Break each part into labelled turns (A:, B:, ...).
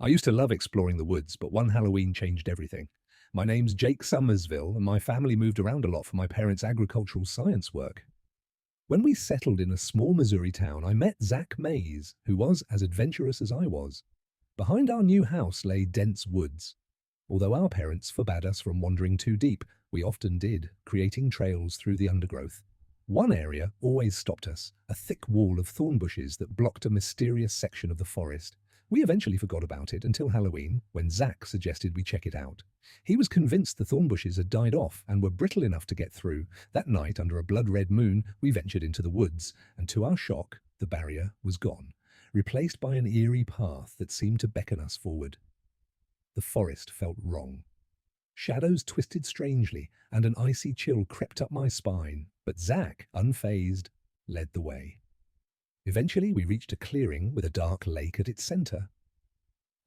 A: I used to love exploring the woods, but one Halloween changed everything. My name's Jake Summersville, and my family moved around a lot for my parents' agricultural science work. When we settled in a small Missouri town, I met Zach Mays, who was as adventurous as I was. Behind our new house lay dense woods. Although our parents forbade us from wandering too deep, we often did, creating trails through the undergrowth. One area always stopped us, a thick wall of thorn bushes that blocked a mysterious section of the forest. We eventually forgot about it until Halloween, when Zach suggested we check it out. He was convinced the thorn bushes had died off and were brittle enough to get through. That night, under a blood-red moon, we ventured into the woods, and to our shock, the barrier was gone, replaced by an eerie path that seemed to beckon us forward. The forest felt wrong. Shadows twisted strangely, and an icy chill crept up my spine, but Zach, unfazed, led the way. Eventually, we reached a clearing with a dark lake at its center.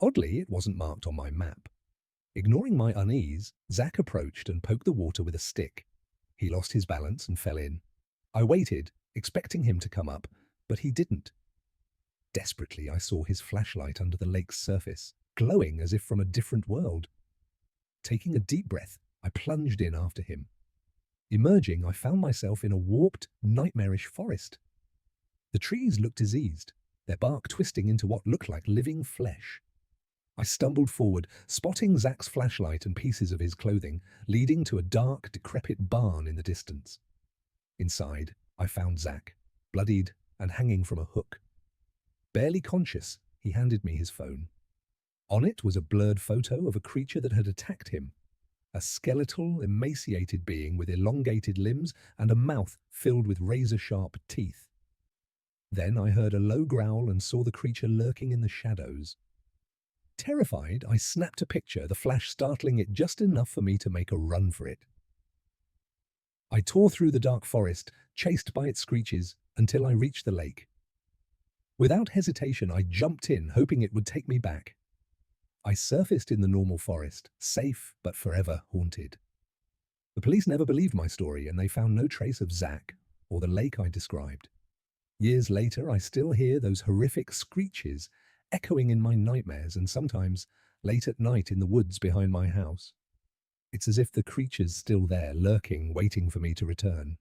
A: Oddly, it wasn't marked on my map. Ignoring my unease, Zach approached and poked the water with a stick. He lost his balance and fell in. I waited, expecting him to come up, but he didn't. Desperately, I saw his flashlight under the lake's surface, glowing as if from a different world. Taking a deep breath, I plunged in after him. Emerging, I found myself in a warped, nightmarish forest. The trees looked diseased, their bark twisting into what looked like living flesh. I stumbled forward, spotting Zach's flashlight and pieces of his clothing, leading to a dark, decrepit barn in the distance. Inside, I found Zach, bloodied and hanging from a hook. Barely conscious, he handed me his phone. On it was a blurred photo of a creature that had attacked him, a skeletal, emaciated being with elongated limbs and a mouth filled with razor-sharp teeth. Then I heard a low growl and saw the creature lurking in the shadows. Terrified, I snapped a picture, the flash startling it just enough for me to make a run for it. I tore through the dark forest, chased by its screeches, until I reached the lake. Without hesitation, I jumped in, hoping it would take me back. I surfaced in the normal forest, safe but forever haunted. The police never believed my story, and they found no trace of Zach or the lake I described. Years later, I still hear those horrific screeches echoing in my nightmares, and sometimes late at night in the woods behind my house. It's as if the creature's still there, lurking, waiting for me to return.